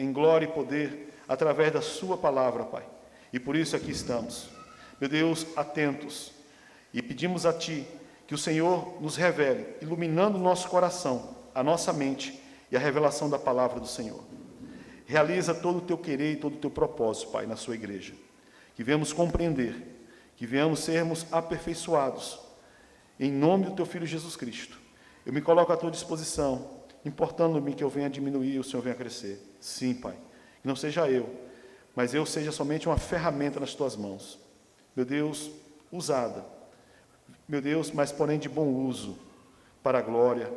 em glória e poder, através da sua palavra, Pai. E por isso aqui estamos, meu Deus, atentos, e pedimos a Ti que o Senhor nos revele, iluminando o nosso coração, a nossa mente e a revelação da palavra do Senhor. Realiza todo o Teu querer e todo o Teu propósito, Pai, na sua igreja. Que venhamos compreender, que venhamos sermos aperfeiçoados, em nome do Teu Filho Jesus Cristo. Eu me coloco à Tua disposição, importando-me que eu venha diminuir e o Senhor venha crescer. Sim, Pai, que não seja eu, mas eu seja somente uma ferramenta nas Tuas mãos. Meu Deus, usada, meu Deus, mas porém de bom uso, para a glória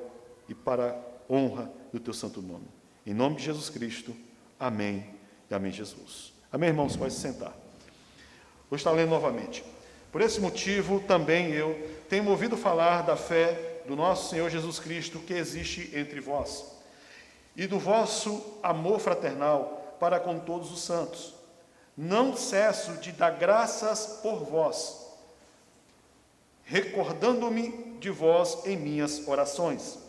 e para a honra do Teu santo nome. Em nome de Jesus Cristo, amém e amém, Jesus. Amém, irmãos? Pode se sentar. Vou estar lendo novamente. Por esse motivo, também eu tenho ouvido falar da fé do nosso Senhor Jesus Cristo que existe entre vós, e do vosso amor fraternal para com todos os santos. Não cesso de dar graças por vós, recordando-me de vós em minhas orações,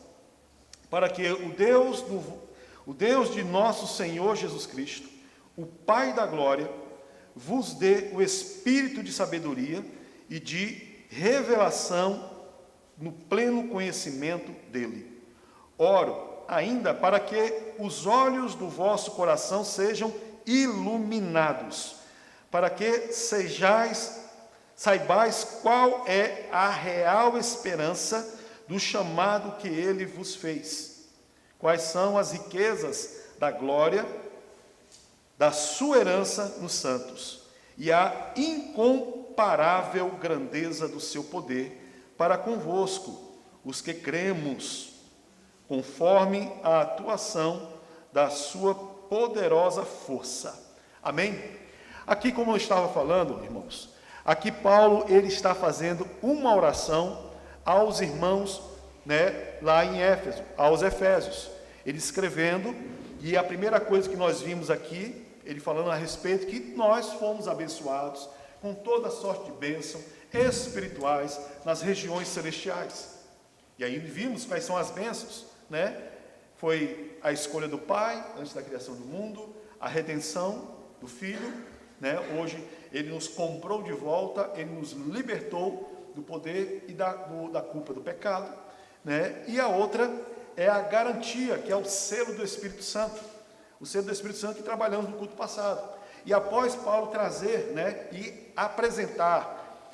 para que o Deus de nosso Senhor Jesus Cristo, o Pai da glória, vos dê o espírito de sabedoria e de revelação no pleno conhecimento dele. Oro ainda para que os olhos do vosso coração sejam iluminados, para que saibais qual é a real esperança do chamado que ele vos fez, quais são as riquezas da glória da sua herança nos santos, e a incomparável grandeza do seu poder para convosco, os que cremos, conforme a atuação da sua poderosa força. Amém? Aqui, como eu estava falando, irmãos, aqui Paulo, ele está fazendo uma oração aos irmãos, lá em Éfeso, aos Efésios. Ele escrevendo, e a primeira coisa que nós vimos aqui, ele falando a respeito que nós fomos abençoados com toda sorte de bênção espirituais nas regiões celestiais. E aí vimos quais são as bênçãos, Foi a escolha do Pai antes da criação do mundo, a redenção do Filho, Hoje ele nos comprou de volta, ele nos libertou do poder e da culpa do pecado, E a outra é a garantia, que é o selo do Espírito Santo, o selo do Espírito Santo que trabalhamos no culto passado. E após Paulo trazer, e apresentar,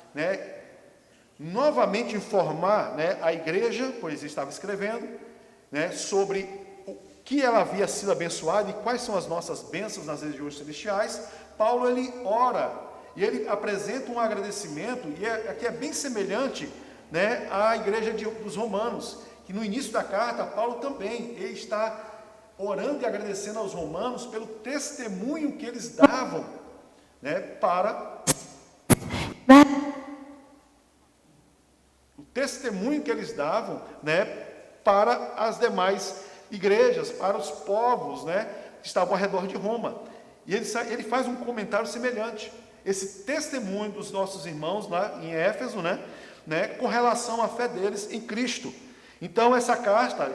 novamente informar, a igreja, pois estava escrevendo, sobre o que ela havia sido abençoada e quais são as nossas bênçãos nas regiões celestiais. Paulo, ele ora e ele apresenta um agradecimento, e aqui é bem semelhante, à igreja dos Romanos, que no início da carta, Paulo também, ele está orando e agradecendo aos romanos pelo testemunho que eles davam, para o testemunho que eles davam, para as demais igrejas, para os povos, que estavam ao redor de Roma. E ele faz um comentário semelhante, esse testemunho dos nossos irmãos lá em Éfeso, com relação à fé deles em Cristo. Então, essa carta,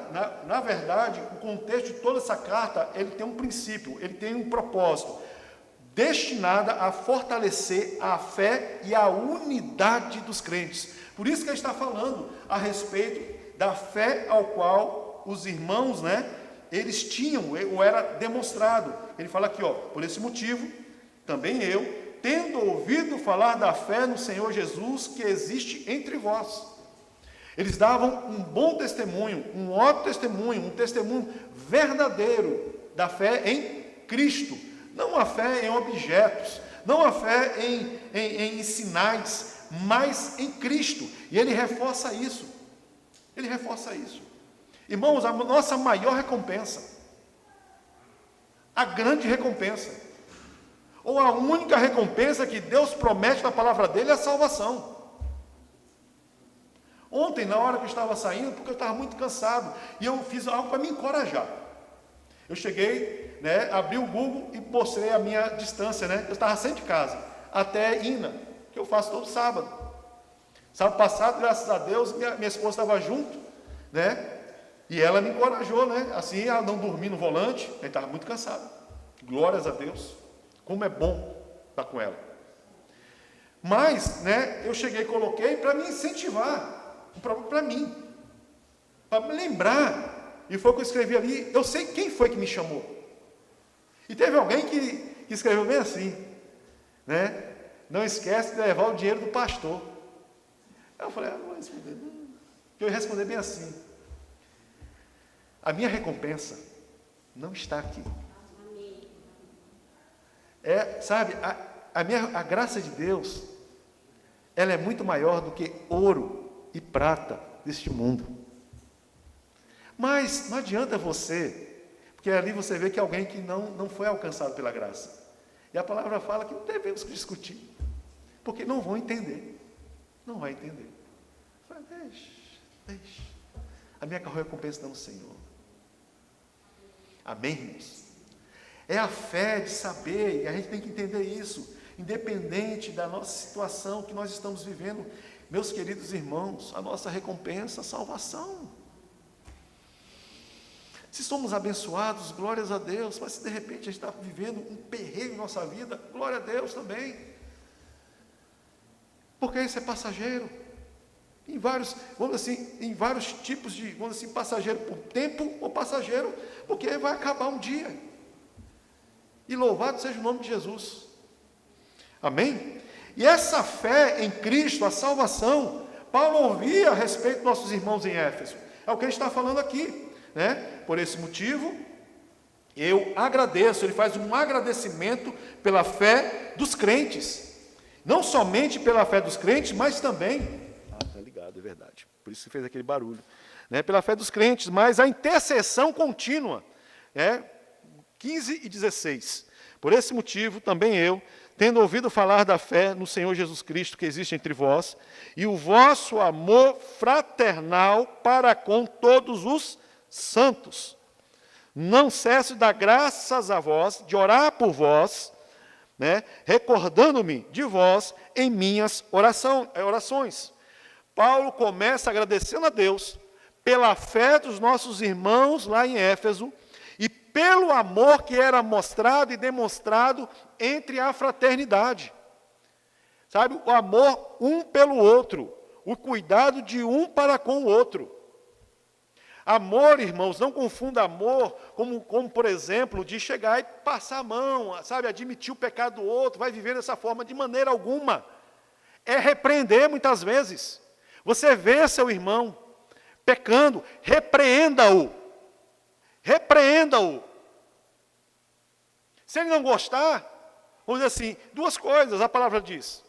na verdade, o contexto de toda essa carta, ele tem um princípio, ele tem um propósito, destinada a fortalecer a fé e a unidade dos crentes. Por isso que ele está falando a respeito da fé ao qual os irmãos, eles tinham, ou era demonstrado. Ele fala aqui, por esse motivo, também eu, tendo ouvido falar da fé no Senhor Jesus que existe entre vós. Eles davam um bom testemunho, um ótimo testemunho, um testemunho verdadeiro da fé em Cristo. Não a fé em objetos, não a fé em sinais, mas em Cristo. E ele reforça isso. Ele reforça isso. Irmãos, a nossa maior recompensa, a grande recompensa, ou a única recompensa que Deus promete na palavra dele é a salvação. Ontem, na hora que eu estava saindo, porque eu estava muito cansado, e eu fiz algo para me encorajar. Eu cheguei, abri o Google e mostrei a minha distância, Eu estava saindo de casa, até Ina, que eu faço todo sábado. Sábado passado, graças a Deus, minha esposa estava junto, E ela me encorajou, Assim, ela não dormir no volante, eu estava muito cansado. Glórias a Deus. Como é bom estar com ela. Mas, né, eu cheguei e coloquei para me incentivar, para mim, para me lembrar. E foi o que eu escrevi ali. Eu sei quem foi que me chamou. E teve alguém que escreveu bem assim, né? Não esquece de levar o dinheiro do pastor. Eu falei, não vou responder. Eu ia responder bem assim. A minha recompensa não está aqui. Sabe, a graça de Deus, ela é muito maior do que ouro e prata deste mundo. Mas não adianta você, porque ali você vê que é alguém que não foi alcançado pela graça. E a palavra fala que não devemos discutir, porque não vão entender. Não vai entender. Fala, deixa. A minha recompensa está no Senhor. Amém, irmãos? É a fé de saber, e a gente tem que entender isso, independente da nossa situação que nós estamos vivendo. Meus queridos irmãos, a nossa recompensa, a salvação. Se somos abençoados, glórias a Deus, mas se de repente a gente está vivendo um perrengue em nossa vida, glória a Deus também. Porque isso é passageiro. Em vários tipos de, passageiro por tempo ou passageiro, porque vai acabar um dia. E louvado seja o nome de Jesus. Amém? E essa fé em Cristo, a salvação, Paulo ouvia a respeito dos nossos irmãos em Éfeso. É o que ele está falando aqui, né? Por esse motivo, eu agradeço. Ele faz um agradecimento pela fé dos crentes. Não somente pela fé dos crentes, mas também... está ligado, é verdade. Por isso que fez aquele barulho. Né? Pela fé dos crentes, mas a intercessão contínua. 15 e 16. Por esse motivo, também eu, tendo ouvido falar da fé no Senhor Jesus Cristo que existe entre vós, e o vosso amor fraternal para com todos os santos, não cesso de dar graças a vós, de orar por vós, né, recordando-me de vós em minhas orações. Paulo começa agradecendo a Deus pela fé dos nossos irmãos lá em Éfeso, e pelo amor que era mostrado e demonstrado entre a fraternidade. Sabe, o amor um pelo outro, o cuidado de um para com o outro. Amor, irmãos, não confunda amor como, por exemplo, de chegar e passar a mão, sabe, admitir o pecado do outro, vai viver dessa forma de maneira alguma. É repreender muitas vezes. Você vê seu irmão pecando, repreenda-o. Repreenda-o. Se ele não gostar, vamos dizer assim, duas coisas a palavra diz.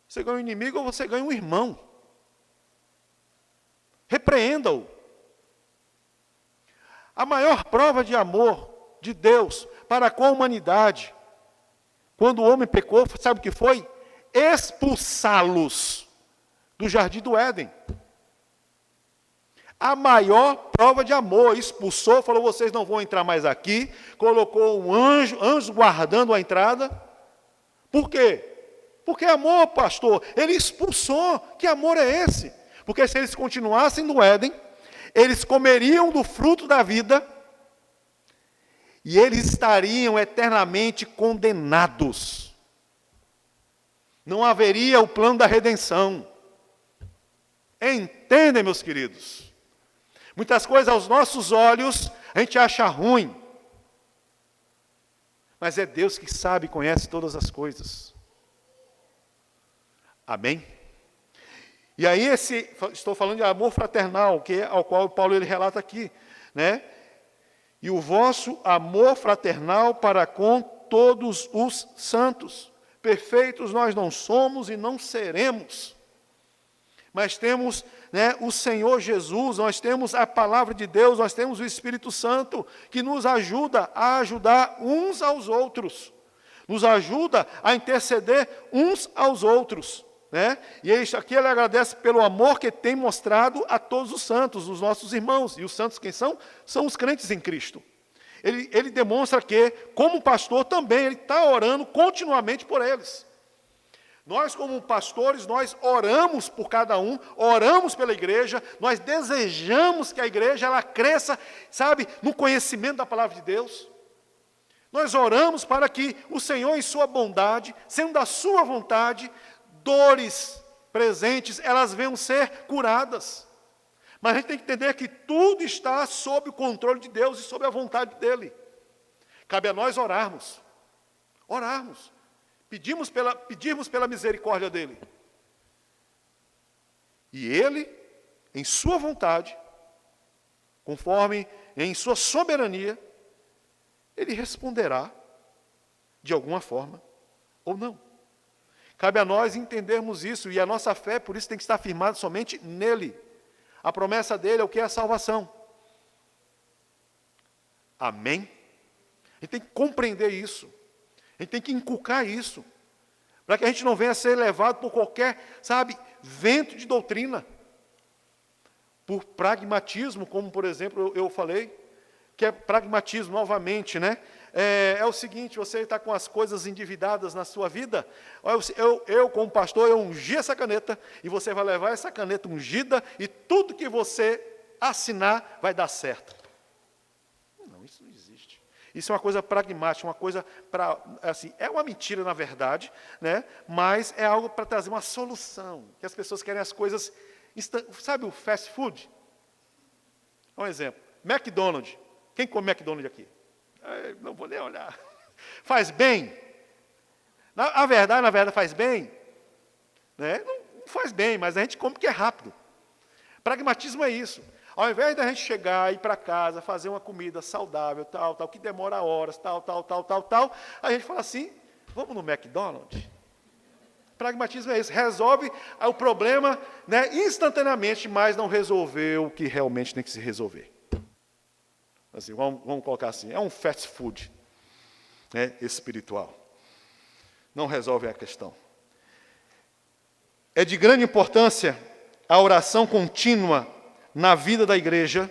Você ganha um inimigo ou você ganha um irmão. Repreenda-o. A maior prova de amor de Deus para com a humanidade, quando o homem pecou, sabe o que foi? Expulsá-los do jardim do Éden. A maior prova de amor, expulsou, falou, vocês não vão entrar mais aqui, colocou um anjo guardando a entrada. Por quê? Porque amor, pastor, ele expulsou. Que amor é esse? Porque se eles continuassem no Éden, eles comeriam do fruto da vida, e eles estariam eternamente condenados. Não haveria o plano da redenção. Entendem, meus queridos? Muitas coisas aos nossos olhos a gente acha ruim. Mas é Deus que sabe e conhece todas as coisas. Amém? E aí estou falando de amor fraternal, ao qual Paulo ele relata aqui, né? E o vosso amor fraternal para com todos os santos. Perfeitos nós não somos e não seremos. Mas temos, né, o Senhor Jesus, nós temos a palavra de Deus, nós temos o Espírito Santo, que nos ajuda a ajudar uns aos outros, nos ajuda a interceder uns aos outros. Né? E aqui ele agradece pelo amor que tem mostrado a todos os santos, os nossos irmãos. E os santos quem são? São os crentes em Cristo. Ele demonstra que, como pastor, também ele está orando continuamente por eles. Nós, como pastores, nós oramos por cada um, oramos pela igreja, nós desejamos que a igreja ela cresça, sabe, no conhecimento da palavra de Deus. Nós oramos para que o Senhor, em sua bondade, sendo da sua vontade, dores presentes, elas venham ser curadas. Mas a gente tem que entender que tudo está sob o controle de Deus e sob a vontade dEle. Cabe a nós orarmos. Pedirmos pela misericórdia dEle. E Ele, em sua vontade, conforme em sua soberania, Ele responderá de alguma forma ou não. Cabe a nós entendermos isso, e a nossa fé, por isso, tem que estar firmada somente nele. A promessa dele é o que? A salvação. Amém? A gente tem que compreender isso. A gente tem que inculcar isso. Para que a gente não venha a ser levado por qualquer, sabe, vento de doutrina. Por pragmatismo, como, por exemplo, eu falei, que é pragmatismo, novamente, né? É o seguinte, você está com as coisas endividadas na sua vida, eu como pastor, eu ungi essa caneta, e você vai levar essa caneta ungida, e tudo que você assinar vai dar certo. Não, isso não existe. Isso é uma coisa pragmática, uma coisa para, assim, é uma mentira na verdade, né? Mas é algo para trazer uma solução, que as pessoas querem as coisas, sabe o fast food? Um exemplo, McDonald's. Quem come McDonald's aqui? Não vou nem olhar. Faz bem? Na verdade, faz bem? Né? Não faz bem, mas a gente come porque é rápido. Pragmatismo é isso. Ao invés da gente chegar, ir para casa, fazer uma comida saudável, tal, que demora horas, tal, a gente fala assim, vamos no McDonald's? Pragmatismo é isso. Resolve o problema, né, instantaneamente, mas não resolveu o que realmente tem que se resolver. Assim, vamos colocar assim, é um fast food, né, espiritual. Não resolve a questão. É de grande importância a oração contínua na vida da igreja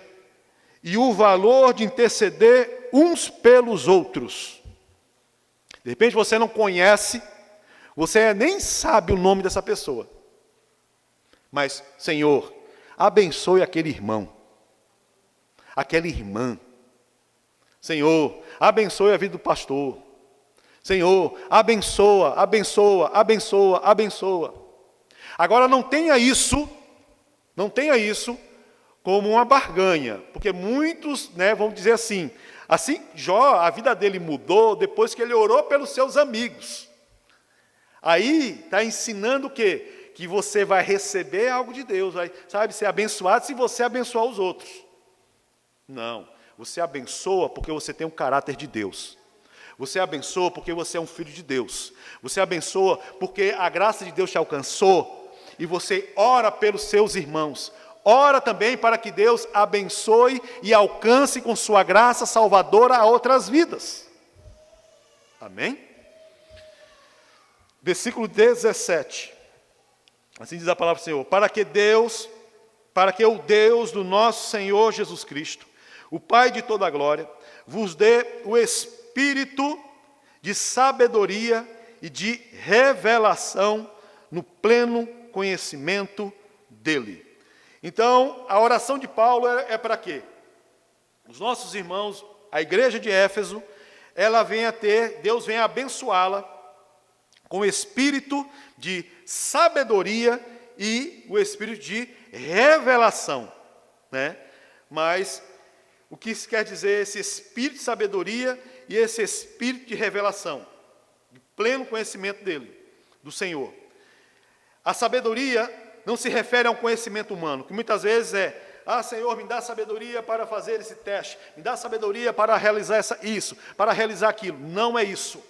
e o valor de interceder uns pelos outros. De repente você não conhece, você nem sabe o nome dessa pessoa. Mas, Senhor, abençoe aquele irmão, aquela irmã. Senhor, abençoe a vida do pastor. Senhor, abençoa. Agora não tenha isso como uma barganha, porque muitos, né, vão dizer assim, Jó, a vida dele mudou depois que ele orou pelos seus amigos. Aí está ensinando o quê? Que você vai receber algo de Deus, vai, sabe, ser abençoado se você abençoar os outros. Não. Você abençoa porque você tem um caráter de Deus. Você abençoa porque você é um filho de Deus. Você abençoa porque a graça de Deus te alcançou e você ora pelos seus irmãos. Ora também para que Deus abençoe e alcance com sua graça salvadora a outras vidas. Amém? Versículo 17. Assim diz a palavra do Senhor. Para que o Deus do nosso Senhor Jesus Cristo, o Pai de toda a glória, vos dê o espírito de sabedoria e de revelação no pleno conhecimento dEle. Então, a oração de Paulo é para quê? Os nossos irmãos, a igreja de Éfeso, Deus vem abençoá-la com o espírito de sabedoria e o espírito de revelação, né? Mas o que isso quer dizer esse espírito de sabedoria e esse espírito de revelação? De pleno conhecimento dele, do Senhor. A sabedoria não se refere a um conhecimento humano, que muitas vezes Senhor, me dá sabedoria para fazer esse teste, me dá sabedoria para realizar isso, para realizar aquilo. Não é isso.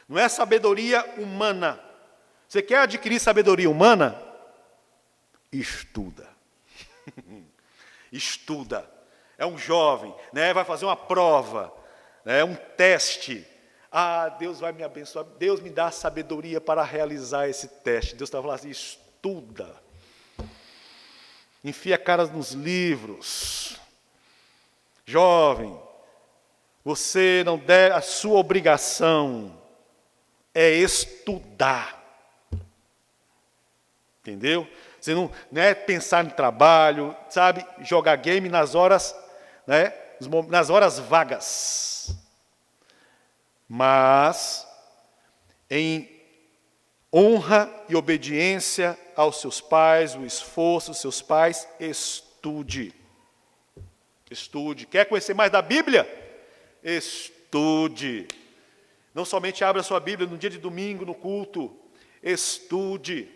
Não é sabedoria humana. Você quer adquirir sabedoria humana? Estuda. Estuda. É um jovem, né, vai fazer uma prova, né, um teste. Deus vai me abençoar, Deus me dá sabedoria para realizar esse teste. Deus está falando assim, estuda. Enfia a cara nos livros. Jovem, você não deve, a sua obrigação é estudar. Entendeu? Você não é pensar em trabalho, sabe? Jogar game nas horas, né? Nas horas vagas. Mas em honra e obediência aos seus pais, o esforço dos seus pais, estude. Estude. Quer conhecer mais da Bíblia? Estude. Não somente abra a sua Bíblia no dia de domingo, no culto. Estude.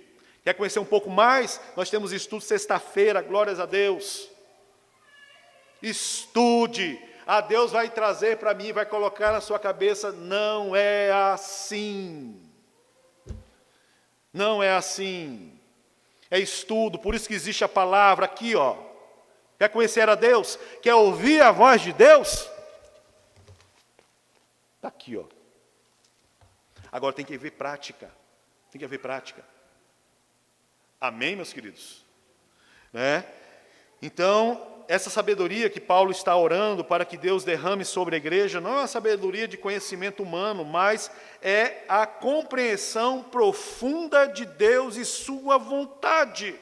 Quer conhecer um pouco mais? Nós temos estudo sexta-feira, glórias a Deus. Estude. Deus vai trazer para mim, vai colocar na sua cabeça, não é assim. Não é assim. É estudo, por isso que existe a palavra aqui, ó. Quer conhecer a Deus? Quer ouvir a voz de Deus? Está aqui, ó. Agora tem que haver prática. Tem que haver prática. Amém, meus queridos? Né? Então, essa sabedoria que Paulo está orando para que Deus derrame sobre a igreja, não é uma sabedoria de conhecimento humano, mas é a compreensão profunda de Deus e sua vontade.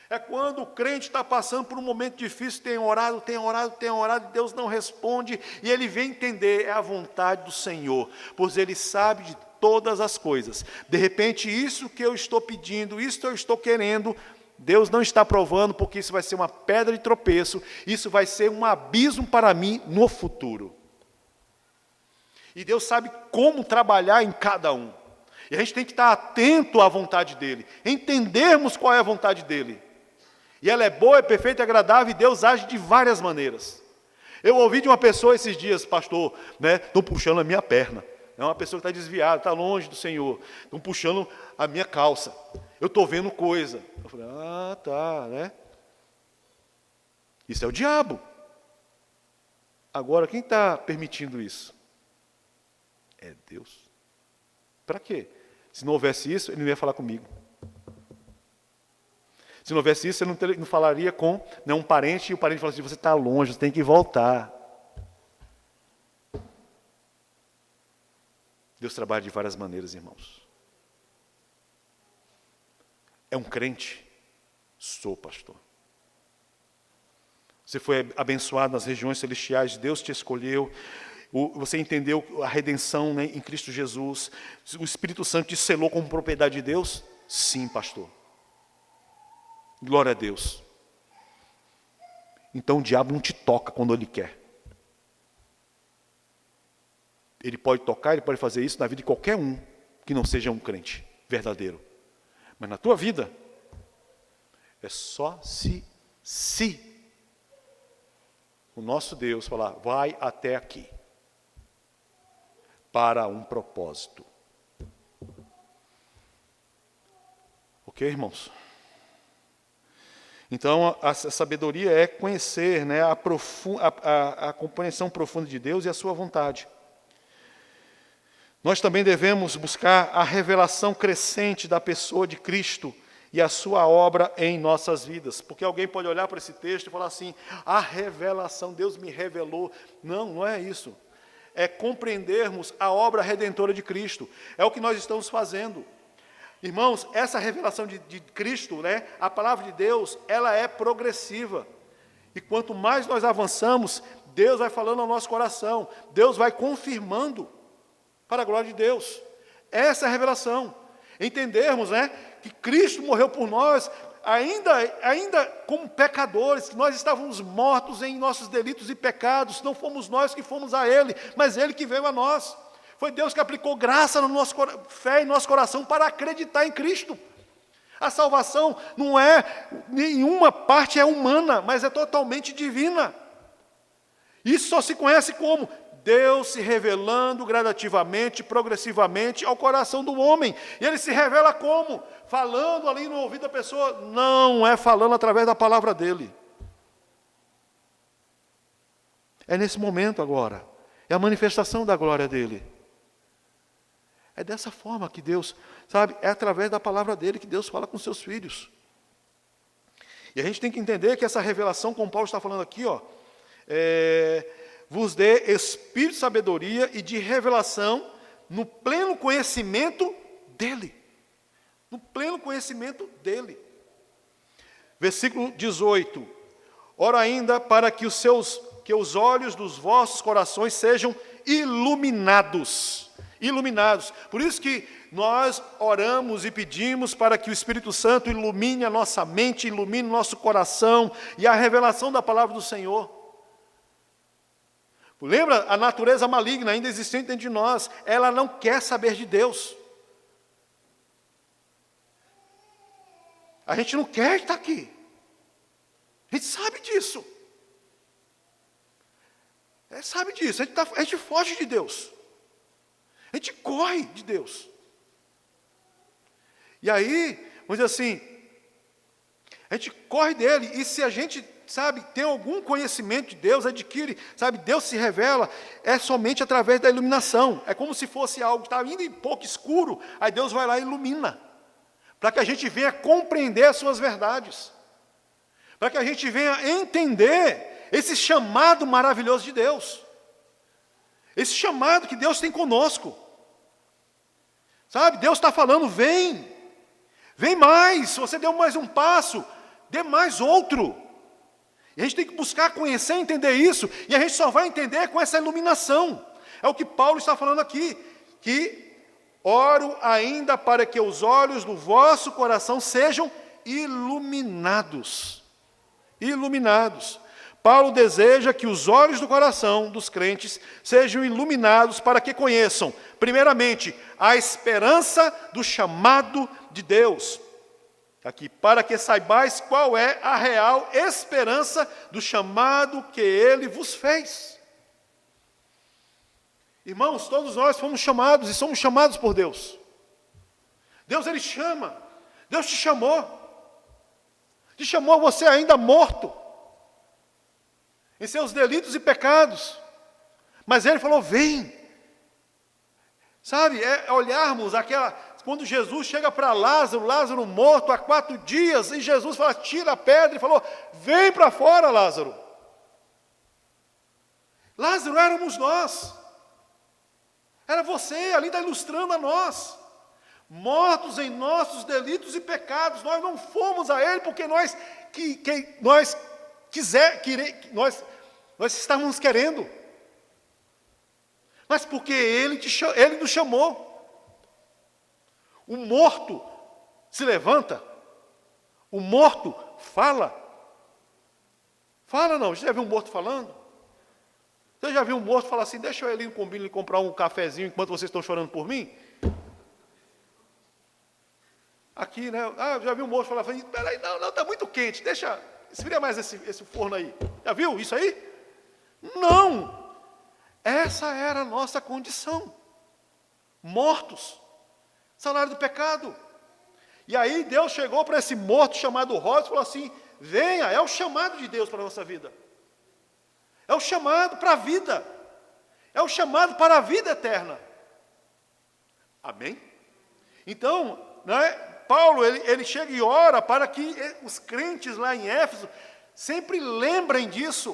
É quando o crente está passando por um momento difícil, tem orado, e Deus não responde, e ele vem entender, é a vontade do Senhor, pois Ele sabe de todas as coisas. De repente, isso que eu estou pedindo, isso que eu estou querendo, Deus não está provando, porque isso vai ser uma pedra de tropeço, isso vai ser um abismo para mim no futuro. E Deus sabe como trabalhar em cada um. E a gente tem que estar atento à vontade dEle, entendermos qual é a vontade dEle. E ela é boa, é perfeita e agradável, e Deus age de várias maneiras. Eu ouvi de uma pessoa esses dias, pastor, estão puxando a minha perna. É uma pessoa que está desviada, está longe do Senhor. Estão puxando a minha calça. Eu estou vendo coisa. Eu falei, tá, né? Isso é o diabo. Agora, quem está permitindo isso? É Deus. Para quê? Se não houvesse isso, Ele não ia falar comigo. Se não houvesse isso, Ele não falaria com um parente, e o parente falaria assim, você está longe, você tem que voltar. Deus trabalha de várias maneiras, irmãos. É um crente? Sou, pastor. Você foi abençoado nas regiões celestiais, Deus te escolheu, você entendeu a redenção, né, em Cristo Jesus, o Espírito Santo te selou como propriedade de Deus? Sim, pastor. Glória a Deus. Então o diabo não te toca quando ele quer. Ele pode tocar, ele pode fazer isso na vida de qualquer um que não seja um crente verdadeiro. Mas na tua vida, é só se o nosso Deus falar, vai até aqui, para um propósito. Ok, irmãos? Então, a sabedoria é conhecer, né, a compreensão profunda de Deus e a sua vontade. Nós também devemos buscar a revelação crescente da pessoa de Cristo e a sua obra em nossas vidas. Porque alguém pode olhar para esse texto e falar assim, a revelação, Deus me revelou. Não, não é isso. É compreendermos a obra redentora de Cristo. É o que nós estamos fazendo. Irmãos, essa revelação de Cristo, né, a palavra de Deus, ela é progressiva. E quanto mais nós avançamos, Deus vai falando ao nosso coração. Deus vai confirmando. Para a glória de Deus. Essa é a revelação. Entendermos, né, que Cristo morreu por nós, ainda como pecadores, que nós estávamos mortos em nossos delitos e pecados, não fomos nós que fomos a Ele, mas Ele que veio a nós. Foi Deus que aplicou graça no nosso fé em nosso coração para acreditar em Cristo. A salvação não é, nenhuma parte é humana, mas é totalmente divina. Isso só se conhece como Deus se revelando gradativamente, progressivamente ao coração do homem. E Ele se revela como? Falando ali no ouvido da pessoa. Não é falando através da palavra dEle. É nesse momento agora. É a manifestação da glória dEle. É dessa forma que Deus, sabe, é através da palavra dEle que Deus fala com seus filhos. E a gente tem que entender que essa revelação, como Paulo está falando aqui, ó, vos dê espírito de sabedoria e de revelação no pleno conhecimento dEle. no pleno conhecimento dele. Versículo 18. Ora ainda para que os olhos dos vossos corações sejam iluminados. Iluminados. Por isso que nós oramos e pedimos para que o Espírito Santo ilumine a nossa mente, ilumine o nosso coração e a revelação da palavra do Senhor. Lembra a natureza maligna ainda existente dentro de nós? Ela não quer saber de Deus. A gente não quer estar aqui. A gente sabe disso. Sabe disso. A gente foge de Deus. A gente corre de Deus. E aí, vamos dizer assim, a gente corre dele, e se a gente, tem algum conhecimento de Deus, adquire, Deus se revela, é somente através da iluminação. É como se fosse algo que está indo um pouco escuro, aí Deus vai lá e ilumina, para que a gente venha compreender as suas verdades, para que a gente venha entender esse chamado maravilhoso de Deus, esse chamado que Deus tem conosco. Deus está falando, vem mais, se você deu mais um passo, dê mais outro. E a gente tem que buscar conhecer e entender isso, e a gente só vai entender com essa iluminação. É o que Paulo está falando aqui, que oro ainda para que os olhos do vosso coração sejam iluminados. Iluminados. Paulo deseja que os olhos do coração dos crentes sejam iluminados para que conheçam, primeiramente, a esperança do chamado de Deus. Aqui, para que saibais qual é a real esperança do chamado que Ele vos fez. Irmãos, todos nós fomos chamados e somos chamados por Deus. Deus, Ele chama. Deus te chamou. Te chamou você ainda morto em seus delitos e pecados. Mas Ele falou, vem. É olharmos quando Jesus chega para Lázaro morto há 4 dias, e Jesus fala, tira a pedra, e falou, vem para fora, Lázaro. Lázaro éramos nós. Era você, ali está ilustrando a nós. Mortos em nossos delitos e pecados, nós não fomos a Ele porque nós estávamos querendo, mas porque Ele nos chamou. O morto se levanta, o morto fala. Fala não, você já viu um morto falando? Você já viu um morto falar assim, deixa eu ir ali no Combine e comprar um cafezinho enquanto vocês estão chorando por mim? Aqui, né? Já vi um morto falar, espera aí, não, está muito quente, deixa, esfria mais esse forno aí. Já viu isso aí? Não! Essa era a nossa condição. Mortos. Salário do pecado. E aí Deus chegou para esse morto chamado Rhodes e falou assim, venha, é o chamado de Deus para a nossa vida. É o chamado para a vida. É o chamado para a vida eterna. Amém? Então, Paulo, ele chega e ora para que os crentes lá em Éfeso sempre lembrem disso.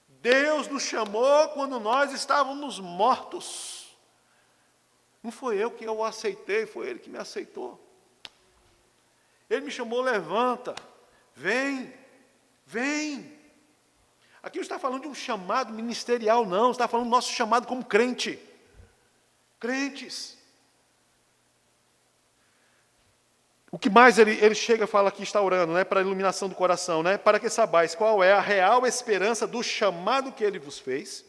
Deus nos chamou quando nós estávamos mortos. Não foi eu que o aceitei, foi Ele que me aceitou. Ele me chamou, levanta, vem. Aqui não está falando de um chamado ministerial, não, está falando do nosso chamado como crente. Crentes. O que mais ele chega e fala aqui, está orando, para a iluminação do coração, para que saibais qual é a real esperança do chamado que Ele vos fez,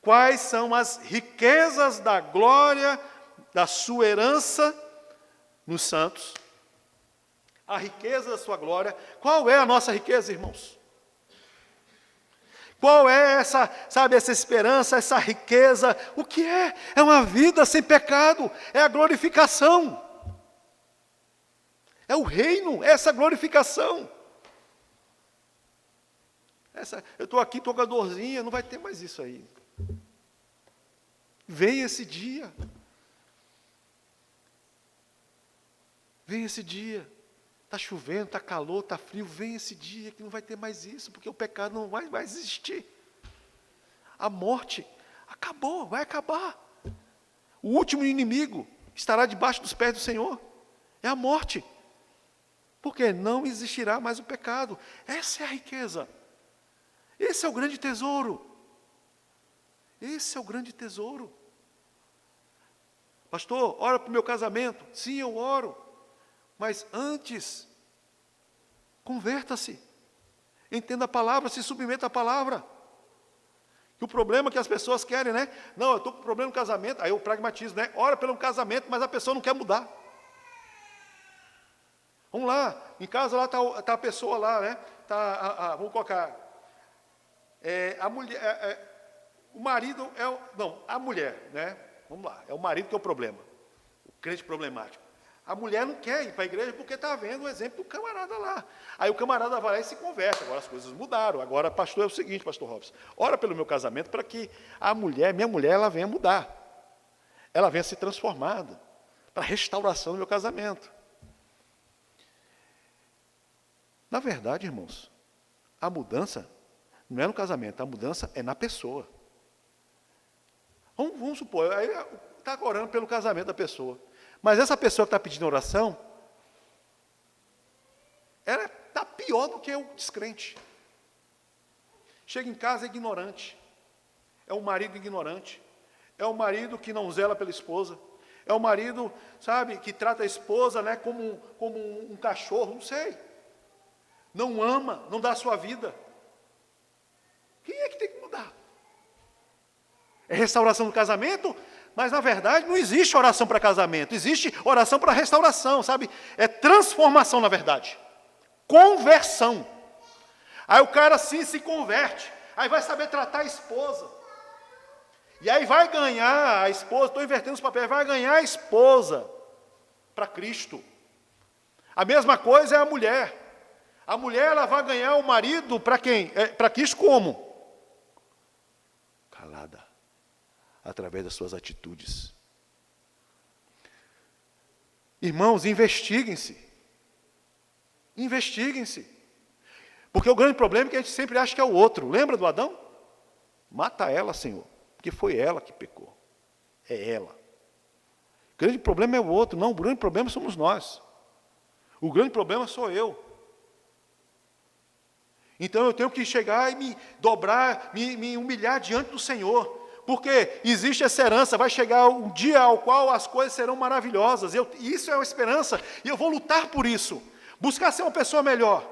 quais são as riquezas da glória da sua herança nos santos, a riqueza da sua glória. Qual é a nossa riqueza, irmãos? Qual é essa esperança, essa riqueza? O que é? É uma vida sem pecado, é a glorificação. É o reino, é essa glorificação. Eu estou aqui, estou com a dorzinha, não vai ter mais isso aí. Vem esse dia. Vem esse dia. Está chovendo, está calor, está frio. Vem esse dia que não vai ter mais isso, porque o pecado não vai mais existir. A morte acabou, vai acabar. O último inimigo estará debaixo dos pés do Senhor. É a morte. Porque não existirá mais o pecado. Essa é a riqueza. Esse é o grande tesouro. Esse é o grande tesouro. Pastor, ora para o meu casamento. Sim, eu oro. Mas antes, converta-se. Entenda a palavra, se submeta à palavra. E o problema que as pessoas querem, né? Não, eu estou com problema no casamento. Aí o pragmatismo, né? Ora pelo casamento, mas a pessoa não quer mudar. Vamos lá, em casa lá está a pessoa lá, né? Vamos colocar. A mulher, o marido a mulher, né? Vamos lá, é o marido que é o problema. O crente problemático. A mulher não quer ir para a igreja porque está vendo o exemplo do camarada lá. Aí o camarada vai lá e se converte. Agora as coisas mudaram. Agora, pastor, é o seguinte, pastor Robson. Ora pelo meu casamento para que minha mulher, ela venha mudar. Ela venha ser transformada. Para a restauração do meu casamento. Na verdade, irmãos, a mudança não é no casamento, a mudança é na pessoa. Vamos supor, aí está orando pelo casamento da pessoa. Mas essa pessoa que está pedindo oração, ela está pior do que o descrente. Chega em casa ignorante. É um marido ignorante. É um marido que não zela pela esposa. É um marido, sabe, que trata a esposa, né, como um cachorro, não sei. Não ama, não dá a sua vida. Quem é que tem que mudar? É restauração do casamento? Mas, na verdade, não existe oração para casamento. Existe oração para restauração, sabe? É transformação, na verdade. Conversão. Aí o cara, assim, se converte. Aí vai saber tratar a esposa. E aí vai ganhar a esposa, estou invertendo os papéis, vai ganhar a esposa para Cristo. A mesma coisa é a mulher. A mulher, ela vai ganhar o marido para quem? Para Cristo como? Calada. Através das suas atitudes. Irmãos, investiguem-se. Investiguem-se. Porque o grande problema é que a gente sempre acha que é o outro. Lembra do Adão? Mata ela, Senhor. Porque foi ela que pecou. É ela. O grande problema é o outro. Não, o grande problema somos nós. O grande problema sou eu. Então eu tenho que chegar e me dobrar, me humilhar diante do Senhor. Porque existe essa herança, vai chegar um dia ao qual as coisas serão maravilhosas. Isso é uma esperança, e eu vou lutar por isso. Buscar ser uma pessoa melhor.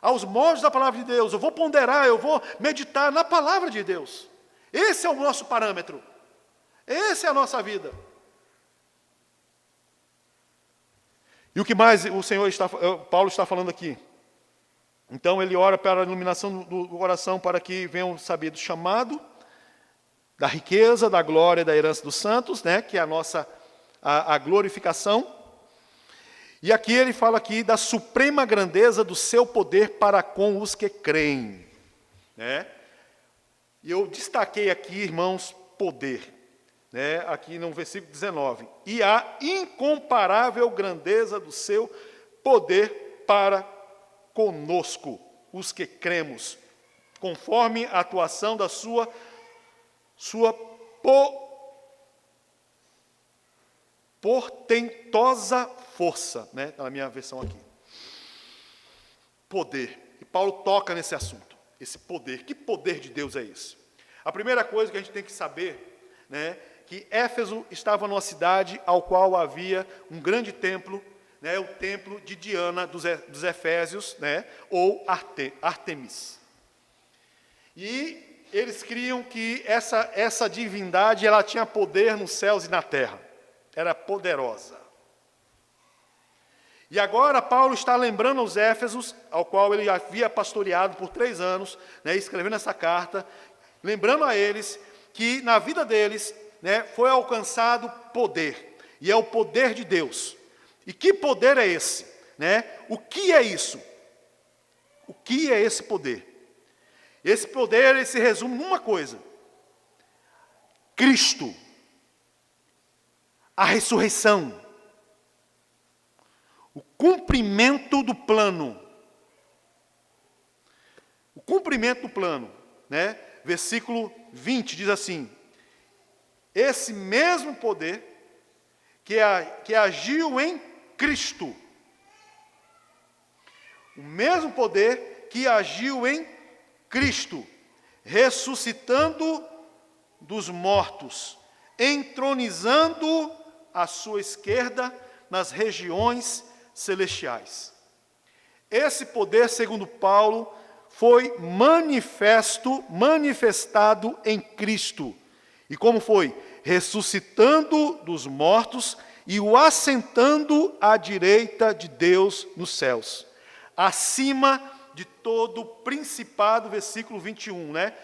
Aos moldes da palavra de Deus, eu vou ponderar, eu vou meditar na palavra de Deus. Esse é o nosso parâmetro. Essa é a nossa vida. E o que mais Paulo está falando aqui? Então ele ora para a iluminação do coração para que venham saber do chamado, da riqueza, da glória, da herança dos santos, né, que é a glorificação. E aqui ele fala aqui da suprema grandeza do seu poder para com os que creem. Né? E eu destaquei aqui, irmãos, poder. Né, aqui no versículo 19. E a incomparável grandeza do seu poder para conosco, os que cremos, conforme a atuação da sua portentosa força, né? Está na minha versão aqui. Poder. E Paulo toca nesse assunto, esse poder. Que poder de Deus é esse? A primeira coisa que a gente tem que saber, né, que Éfeso estava numa cidade ao qual havia um grande templo, né, o templo de Diana dos Efésios, né, ou Artemis. E eles criam que essa divindade ela tinha poder nos céus e na terra. Era poderosa. E agora Paulo está lembrando aos Éfesos, ao qual ele havia pastoreado por 3 anos, né, escrevendo essa carta, lembrando a eles que na vida deles, né, foi alcançado poder. E é o poder de Deus. E que poder é esse? Né? O que é isso? O que é esse poder? Esse poder ele se resume numa coisa: Cristo, a ressurreição, o cumprimento do plano. O cumprimento do plano, né? Versículo 20 diz assim: esse mesmo poder que agiu em Cristo. O mesmo poder que agiu em Cristo, ressuscitando dos mortos, entronizando à sua esquerda nas regiões celestiais. Esse poder, segundo Paulo, foi manifestado em Cristo. E como foi? Ressuscitando dos mortos e o assentando à direita de Deus nos céus, acima de todo principado, versículo 21, né?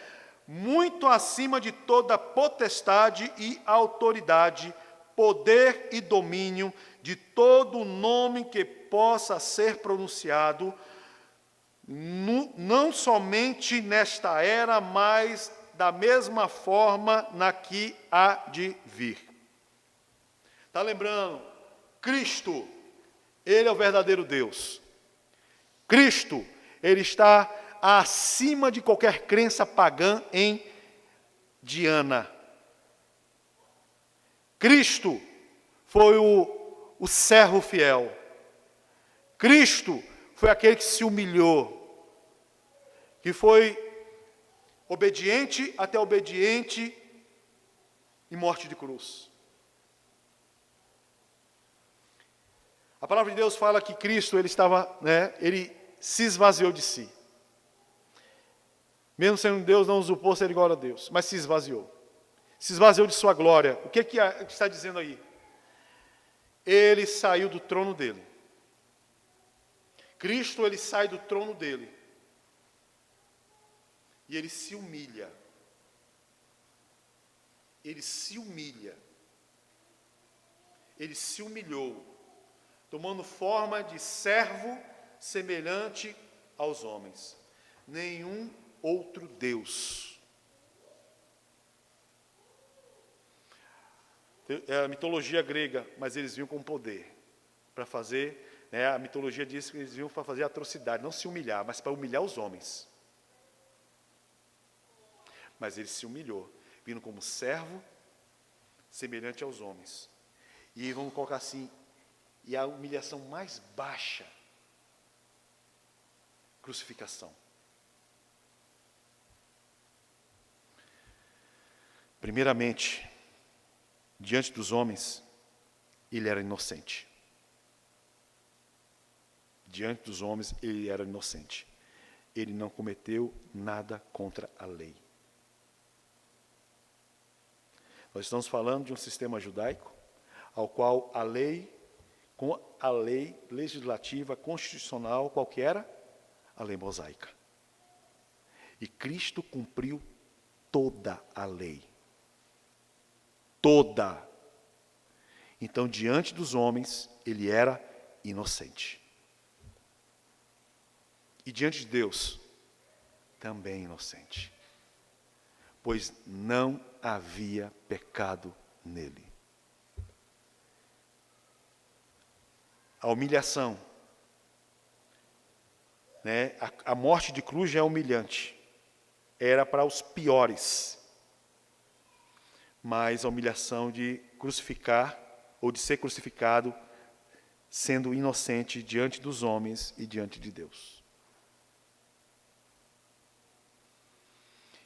Muito acima de toda potestade e autoridade, poder e domínio, de todo nome que possa ser pronunciado, não somente nesta era, mas da mesma forma na que há de vir. Está lembrando? Cristo, Ele é o verdadeiro Deus. Cristo, Ele está acima de qualquer crença pagã em Diana. Cristo foi o servo fiel. Cristo foi aquele que se humilhou, que foi obediente até obediente e morte de cruz. A palavra de Deus fala que Cristo, ele se esvaziou de si. Mesmo sendo Deus, não usurpou ser igual a Deus, mas se esvaziou. Se esvaziou de sua glória. O que está dizendo aí? Ele saiu do trono dele. Cristo, ele sai do trono dele. E ele se humilha. Ele se humilha. Ele se humilhou, tomando forma de servo semelhante aos homens. Nenhum outro Deus. É a mitologia grega, mas eles vinham com poder para fazer, a mitologia diz que eles vinham para fazer atrocidade, não se humilhar, mas para humilhar os homens. Mas ele se humilhou, vindo como servo, semelhante aos homens. E vamos colocar assim, e a humilhação mais baixa, crucificação. Primeiramente, diante dos homens, ele era inocente. Diante dos homens, ele era inocente. Ele não cometeu nada contra a lei. Nós estamos falando de um sistema judaico, ao qual a lei legislativa, constitucional, qual que era? A lei mosaica. E Cristo cumpriu toda a lei. Toda. Então, diante dos homens, ele era inocente. E diante de Deus, também inocente. Pois não havia pecado nele. A humilhação, a morte de cruz já é humilhante. Era para os piores. Mas a humilhação de crucificar, ou de ser crucificado, sendo inocente diante dos homens e diante de Deus.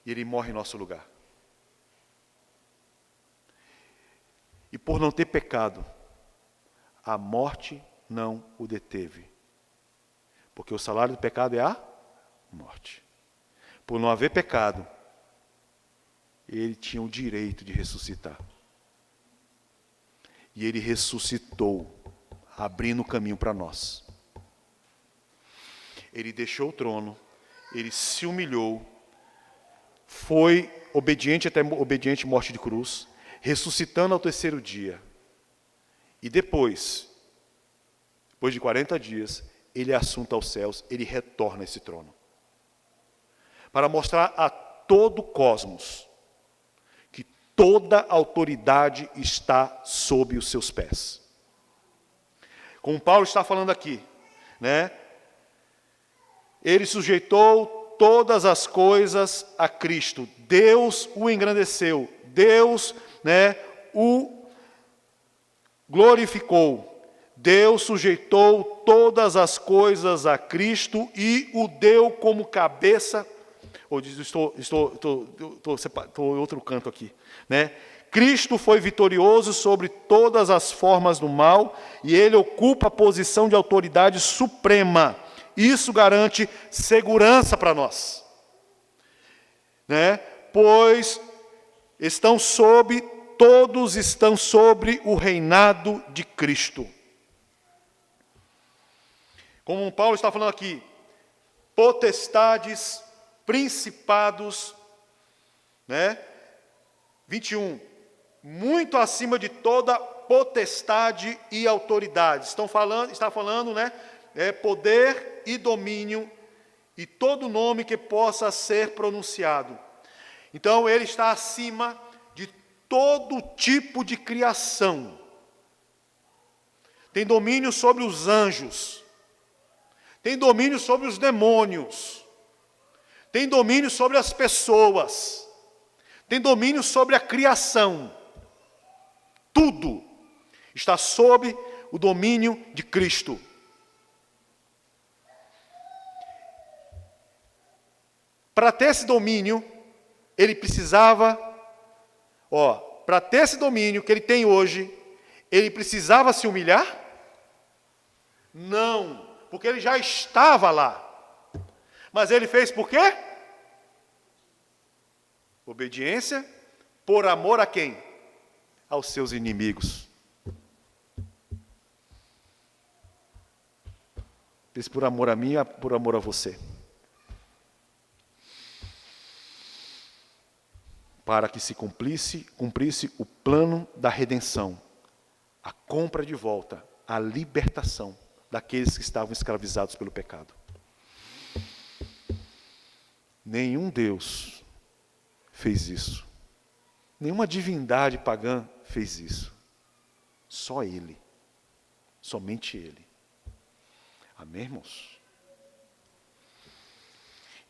E ele morre em nosso lugar. E por não ter pecado, a morte não o deteve. Porque o salário do pecado é a morte. Por não haver pecado, ele tinha o direito de ressuscitar. E ele ressuscitou, abrindo o caminho para nós. Ele deixou o trono, ele se humilhou, foi obediente até obediente morte de cruz, ressuscitando ao terceiro dia. E depois de 40 dias, ele é assunto aos céus, ele retorna a esse trono. Para mostrar a todo o cosmos que toda autoridade está sob os seus pés. Como Paulo está falando aqui, ele sujeitou todas as coisas a Cristo. Deus o engrandeceu. Deus, o glorificou. Deus sujeitou todas as coisas a Cristo e o deu como cabeça. Estou em outro canto aqui, né? Cristo foi vitorioso sobre todas as formas do mal e ele ocupa a posição de autoridade suprema. Isso garante segurança para nós, né? Pois todos estão sobre o reinado de Cristo. Como Paulo está falando aqui, potestades, principados, né? 21. Muito acima de toda potestade e autoridade. Está falando, né? Poder e domínio e todo nome que possa ser pronunciado. Então, ele está acima de todo tipo de criação. Tem domínio sobre os anjos. Tem domínio sobre os demônios. Tem domínio sobre as pessoas. Tem domínio sobre a criação. Tudo está sob o domínio de Cristo. Para ter esse domínio, ele precisava, para ter esse domínio que ele tem hoje, ele precisava se humilhar? Não, porque ele já estava lá. Mas ele fez por quê? Obediência, por amor a quem? Aos seus inimigos. Fez por amor a mim, por amor a você. Para que se cumprisse o plano da redenção, a compra de volta, a libertação daqueles que estavam escravizados pelo pecado. Nenhum Deus fez isso. Nenhuma divindade pagã fez isso. Só Ele. Somente Ele. Amém, irmãos?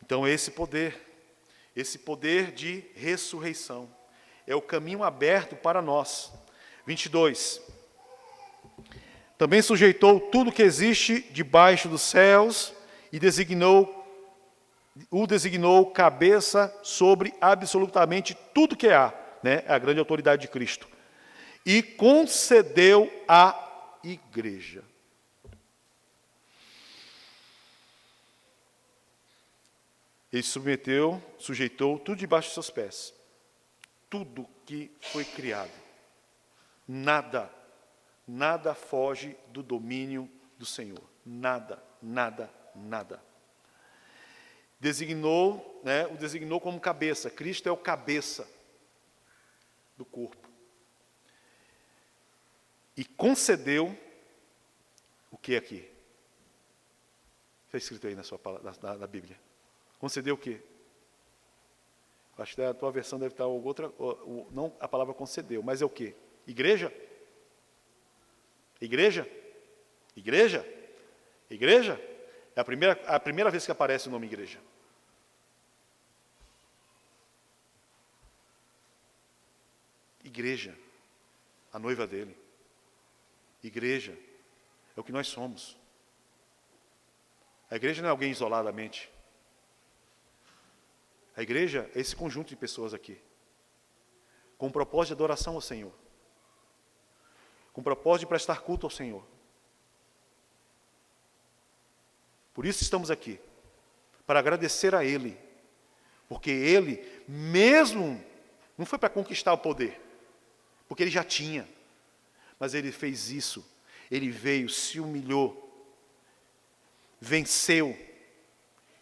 Então esse poder de ressurreição, é o caminho aberto para nós. 22. Também sujeitou tudo que existe debaixo dos céus e o designou cabeça sobre absolutamente tudo que há, né? A grande autoridade de Cristo. E concedeu à igreja. Ele sujeitou tudo debaixo de seus pés. Tudo que foi criado. Nada foge do domínio do Senhor. Nada. O designou como cabeça. Cristo é o cabeça do corpo. E concedeu o que aqui? Está escrito aí na Bíblia. Concedeu o quê? Acho que a tua versão deve estar outra, não a palavra concedeu, mas é o quê? Igreja? Igreja? Igreja? Igreja? É a primeira vez que aparece o nome igreja. Igreja, a noiva dele. Igreja é o que nós somos. A igreja não é alguém isoladamente. A igreja é esse conjunto de pessoas aqui, com o propósito de adoração ao Senhor, com o propósito de prestar culto ao Senhor. Por isso estamos aqui, para agradecer a Ele, porque Ele mesmo não foi para conquistar o poder, porque Ele já tinha, mas Ele fez isso, Ele veio, se humilhou, venceu,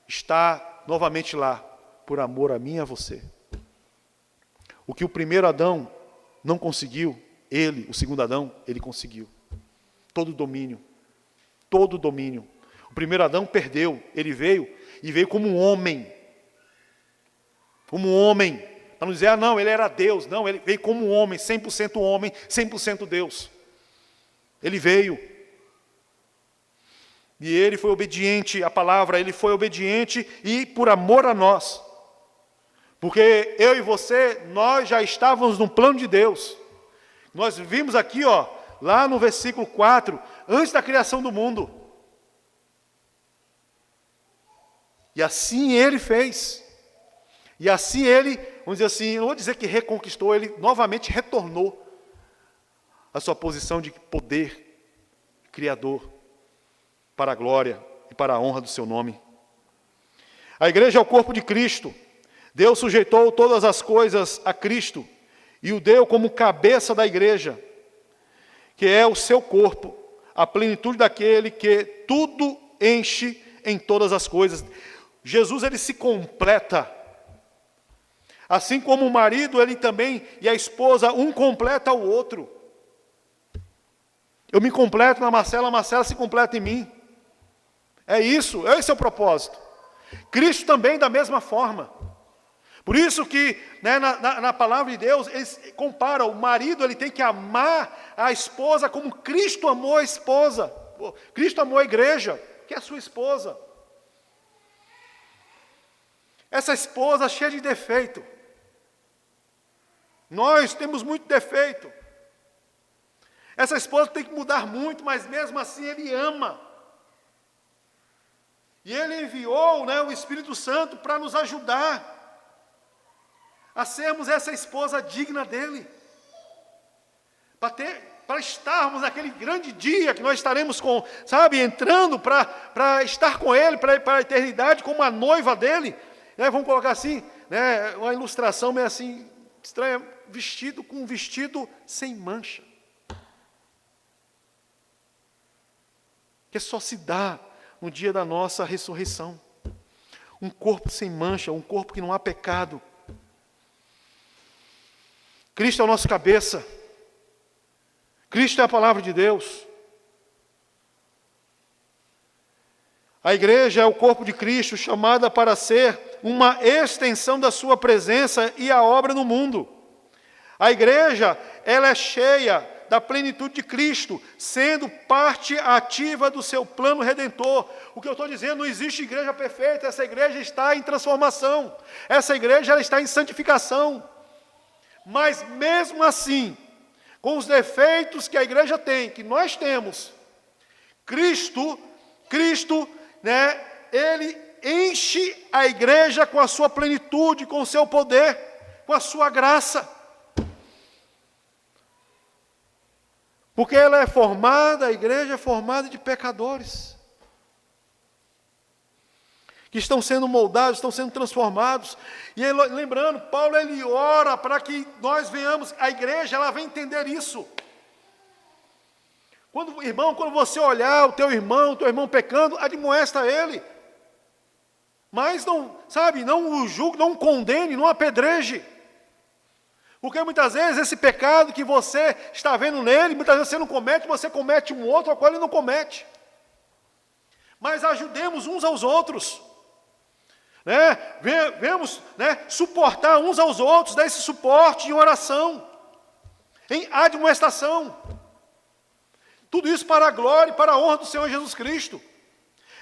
está novamente lá, por amor a mim e a você. O que o primeiro Adão não conseguiu, ele, o segundo Adão, ele conseguiu. Todo domínio. O primeiro Adão perdeu, ele veio como um homem. Como um homem. Para não dizer, não, ele era Deus. Não, ele veio como um homem, 100% homem, 100% Deus. Ele veio. E ele foi obediente à palavra, ele foi obediente e por amor a nós. Porque eu e você, nós já estávamos no plano de Deus. Nós vimos aqui, lá no versículo 4, antes da criação do mundo. E assim ele fez. E assim ele, vamos dizer assim, não vou dizer que reconquistou, ele novamente retornou à sua posição de poder criador, para a glória e para a honra do seu nome. A igreja é o corpo de Cristo. Deus sujeitou todas as coisas a Cristo e o deu como cabeça da igreja, que é o seu corpo, a plenitude daquele que tudo enche em todas as coisas. Jesus, ele se completa. Assim como o marido, ele também, e a esposa, um completa o outro. Eu me completo na Marcela, a Marcela se completa em mim. É isso, esse é o propósito. Cristo também da mesma forma. Por isso que, né, na palavra de Deus, eles comparam, o marido ele tem que amar a esposa como Cristo amou a esposa. Cristo amou a igreja, que é a sua esposa. Essa esposa cheia de defeito. Nós temos muito defeito. Essa esposa tem que mudar muito, mas mesmo assim ele ama. E ele enviou, né, o Espírito Santo para nos ajudar a sermos essa esposa digna dele. Para estarmos naquele grande dia que nós estaremos entrando para estar com ele, para a eternidade, como a noiva dele. Né, vamos colocar assim, né, uma ilustração meio assim, estranha, vestido com um vestido sem mancha. Que só se dá no dia da nossa ressurreição. Um corpo sem mancha, um corpo que não há pecado. Cristo é o nosso cabeça. Cristo é a palavra de Deus. A igreja é o corpo de Cristo, chamada para ser uma extensão da sua presença e a obra no mundo. A igreja, ela é cheia da plenitude de Cristo, sendo parte ativa do seu plano redentor. O que eu estou dizendo, não existe igreja perfeita, essa igreja está em transformação, essa igreja ela está em santificação. Mas mesmo assim, com os defeitos que a igreja tem, que nós temos, Cristo, né, ele enche a igreja com a sua plenitude, com o seu poder, com a sua graça. Porque ela é formada, a igreja é formada de pecadores, que estão sendo moldados, estão sendo transformados. E ele, lembrando, Paulo ele ora para que nós venhamos, a igreja ela vem entender isso. Quando você olhar o teu irmão pecando, admoesta ele. Mas não o julgue, não o condene, não apedreje. Porque muitas vezes esse pecado que você está vendo nele, muitas vezes você não comete, você comete um outro, ao qual ele não comete. Mas ajudemos uns aos outros. Né? Vemos, né, suportar uns aos outros, dar esse suporte em oração, em admoestação. Tudo isso para a glória e para a honra do Senhor Jesus Cristo.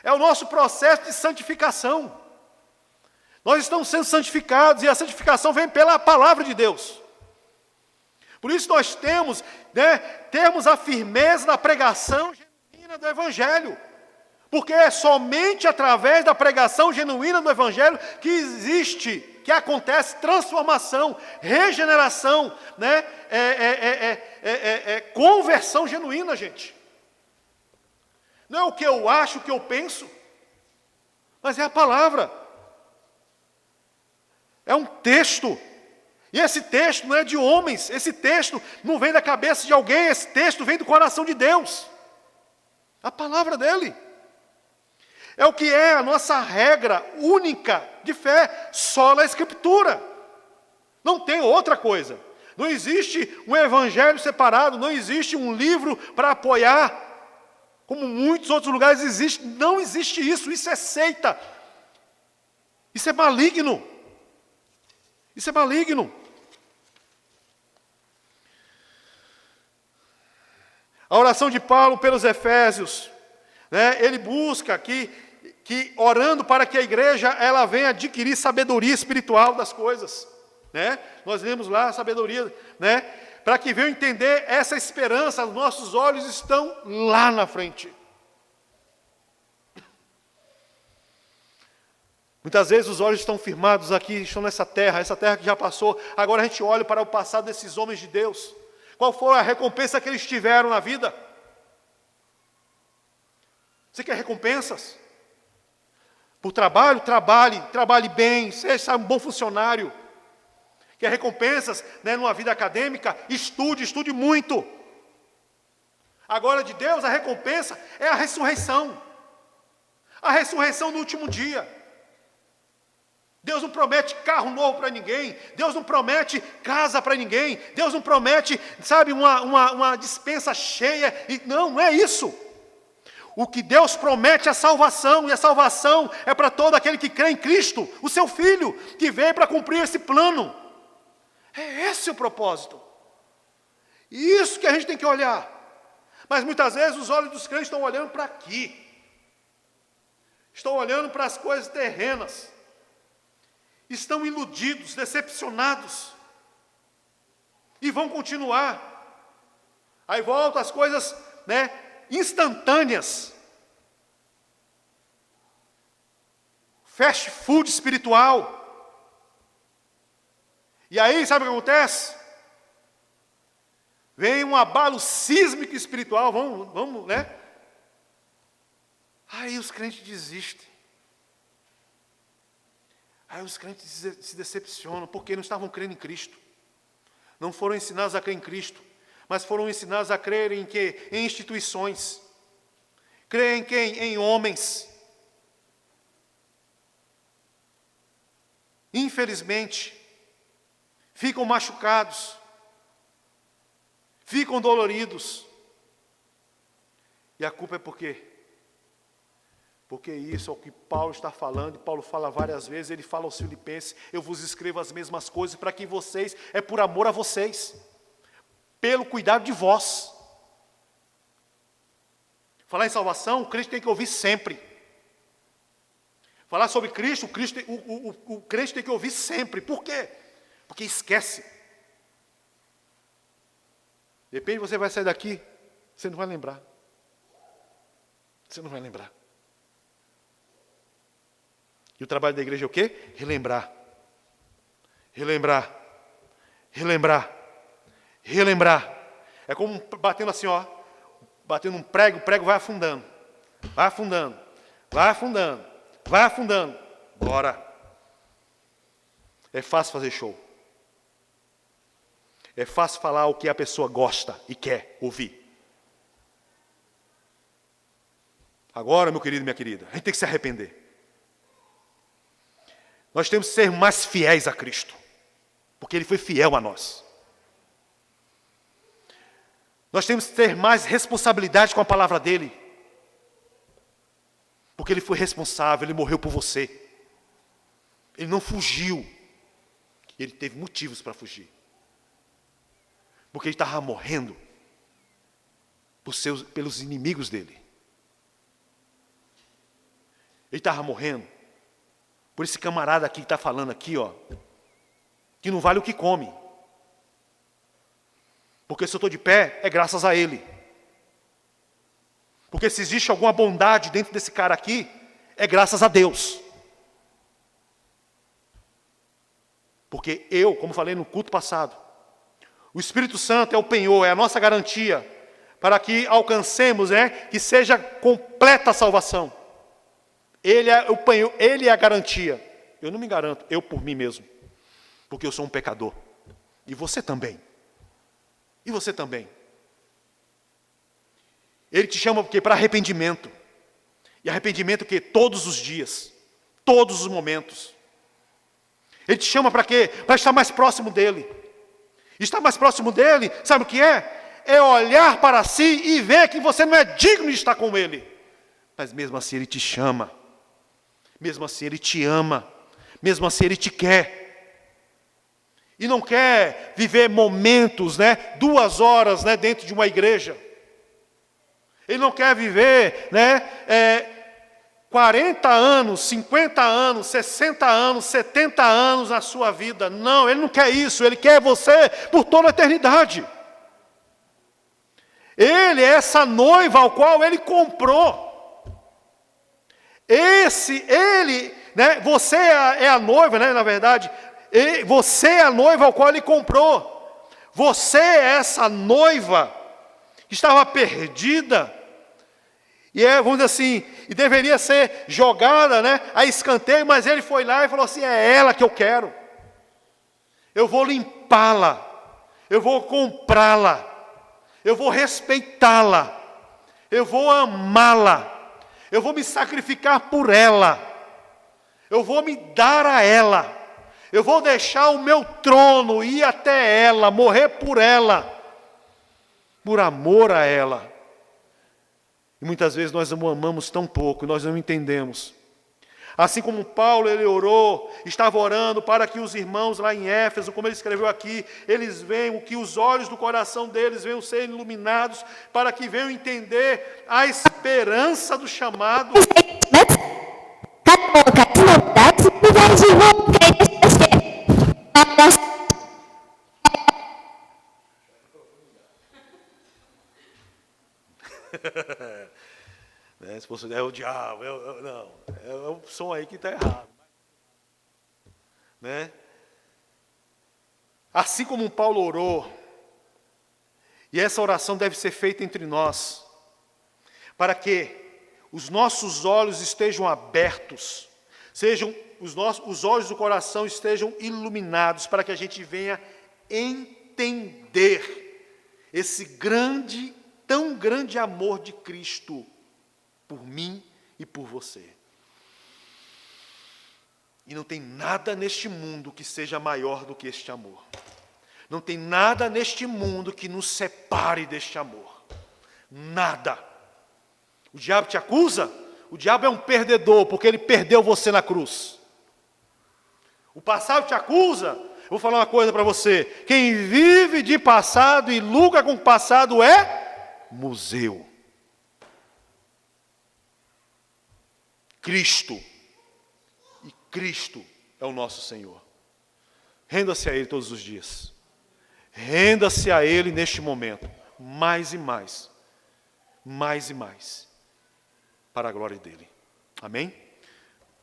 É o nosso processo de santificação. Nós estamos sendo santificados e a santificação vem pela palavra de Deus. Por isso nós temos a firmeza da pregação genuína do Evangelho. Porque é somente através da pregação genuína do Evangelho que acontece transformação, regeneração, né? Conversão genuína, gente. Não é o que eu acho, o que eu penso, mas é a palavra. É um texto. E esse texto não é de homens, esse texto não vem da cabeça de alguém, esse texto vem do coração de Deus. A palavra dele. É o que é a nossa regra única de fé, só na Escritura. Não tem outra coisa. Não existe um evangelho separado, não existe um livro para apoiar, como muitos outros lugares existem. Não existe isso, isso é seita. Isso é maligno. Isso é maligno. A oração de Paulo pelos Efésios, né, ele busca que orando para que a igreja ela venha adquirir sabedoria espiritual das coisas. né? Nós lemos lá a sabedoria, né? Para que venham entender essa esperança, os nossos olhos estão lá na frente. Muitas vezes os olhos estão firmados aqui, estão nessa terra, essa terra que já passou. Agora a gente olha para o passado desses homens de Deus. Qual foi a recompensa que eles tiveram na vida? Você quer recompensas? Por trabalho? Trabalhe bem, seja um bom funcionário. Quer recompensas, né, numa vida acadêmica? Estude muito. Agora de Deus, a recompensa é a ressurreição. A ressurreição no último dia. Deus não promete carro novo para ninguém. Deus não promete casa para ninguém. Deus não promete, sabe, uma despensa cheia. Não é isso. O que Deus promete é a salvação. E a salvação é para todo aquele que crê em Cristo, o seu Filho, que veio para cumprir esse plano. É esse o propósito. Isso que a gente tem que olhar. Mas muitas vezes os olhos dos crentes estão olhando para aqui. Estão olhando para as coisas terrenas. Estão iludidos, decepcionados. E vão continuar. Aí voltam as coisas, né, instantâneas. Fast food espiritual. E aí, sabe o que acontece? Vem um abalo sísmico espiritual, vamos, né? Aí os crentes desistem. Aí os crentes se decepcionam, porque não estavam crendo em Cristo. Não foram ensinados a crer em Cristo, mas foram ensinados a crer em quê? Em instituições. Crer em quem? Em homens. Infelizmente, ficam machucados, ficam doloridos. E a culpa é por quê? Porque isso é o que Paulo está falando, e Paulo fala várias vezes, ele fala aos Filipenses, eu vos escrevo as mesmas coisas para que vocês, é por amor a vocês, pelo cuidado de vós. Falar em salvação, o crente tem que ouvir sempre. Falar sobre Cristo, o crente tem que ouvir sempre. Por quê? Porque esquece. De repente você vai sair daqui, você não vai lembrar. Você não vai lembrar. E o trabalho da igreja é o quê? Relembrar. Relembrar. Relembrar. Relembrar. É como batendo assim, ó. Batendo um prego, o prego vai afundando. Vai afundando. Vai afundando. Vai afundando. Bora. É fácil fazer show. É fácil falar o que a pessoa gosta e quer ouvir. Agora, meu querido e minha querida, a gente tem que se arrepender. Nós temos que ser mais fiéis a Cristo, porque Ele foi fiel a nós. Nós temos que ter mais responsabilidade com a palavra dEle, porque Ele foi responsável, Ele morreu por você. Ele não fugiu, Ele teve motivos para fugir. Porque Ele estava morrendo pelos inimigos dEle. Ele estava morrendo por esse camarada aqui que está falando aqui, ó, que não vale o que come. Porque se eu estou de pé, é graças a ele. Porque se existe alguma bondade dentro desse cara aqui, é graças a Deus. Porque eu, como falei no culto passado, o Espírito Santo é o penhor, é a nossa garantia, para que alcancemos, né, que seja completa a salvação. Ele é o penhor, Ele é a garantia. Eu não me garanto, eu por mim mesmo. Porque eu sou um pecador. E você também. E você também. Ele te chama porque para arrependimento. E arrependimento que todos os dias, todos os momentos. Ele te chama para quê? Para estar mais próximo dele. Estar mais próximo dele, sabe o que é? É olhar para si e ver que você não é digno de estar com ele. Mas mesmo assim ele te chama. Mesmo assim ele te ama. Mesmo assim ele te quer. E não quer viver momentos, né, 2 horas, né, dentro de uma igreja. Ele não quer viver, né, 40 anos, 50 anos, 60 anos, 70 anos na sua vida. Não, Ele não quer isso. Ele quer você por toda a eternidade. Ele é essa noiva ao qual Ele comprou. Você é a noiva, né, na verdade. Você é a noiva ao qual Ele comprou. Você é essa noiva que estava perdida. E vamos dizer assim, e deveria ser jogada, né, a escanteio, mas Ele foi lá e falou assim, é ela que eu quero. Eu vou limpá-la. Eu vou comprá-la. Eu vou respeitá-la. Eu vou amá-la. Eu vou me sacrificar por ela. Eu vou me dar a ela. Eu vou deixar o meu trono, ir até ela, morrer por ela. Por amor a ela. E muitas vezes nós não amamos tão pouco, nós não entendemos. Assim como Paulo, ele orou, estava orando para que os irmãos lá em Éfeso, como ele escreveu aqui, eles venham, que os olhos do coração deles venham ser iluminados, para que venham entender a esperança do chamado. Se fosse, é o diabo, não, é o som aí que está errado. Né? Assim como Paulo orou, e essa oração deve ser feita entre nós, para que os nossos olhos estejam abertos, os olhos do coração estejam iluminados, para que a gente venha entender esse grande, tão grande amor de Cristo, por mim e por você. E não tem nada neste mundo que seja maior do que este amor. Não tem nada neste mundo que nos separe deste amor. Nada. O diabo te acusa? O diabo é um perdedor, porque ele perdeu você na cruz. O passado te acusa? Eu vou falar uma coisa para você. Quem vive de passado e lucra com o passado é museu. Cristo. E Cristo é o nosso Senhor. Renda-se a Ele todos os dias. Renda-se a Ele neste momento. Mais e mais. Mais e mais. Para a glória dEle. Amém?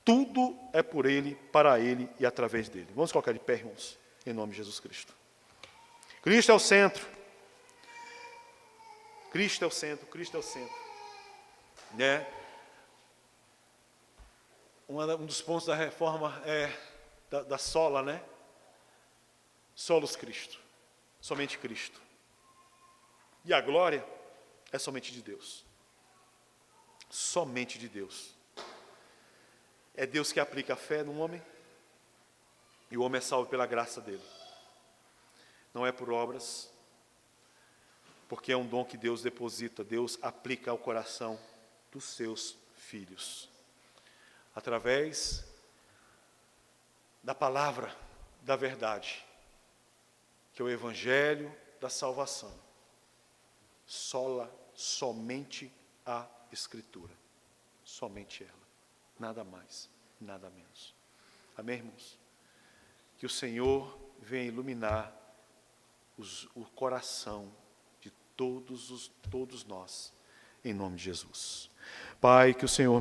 Tudo é por Ele, para Ele e através dEle. Vamos colocar de pé, irmãos. Em nome de Jesus Cristo. Cristo é o centro. Cristo é o centro. Cristo é o centro. Né? Um dos pontos da reforma é da sola, né? Solos Cristo. Somente Cristo. E a glória é somente de Deus. Somente de Deus. É Deus que aplica a fé no homem. E o homem é salvo pela graça dele. Não é por obras. Porque é um dom que Deus deposita. Deus aplica ao coração dos seus filhos. Através da palavra da verdade, que é o evangelho da salvação. Somente a Escritura. Somente ela. Nada mais, nada menos. Amém, irmãos? Que o Senhor venha iluminar o coração de todos nós, em nome de Jesus. Pai, que o Senhor, meu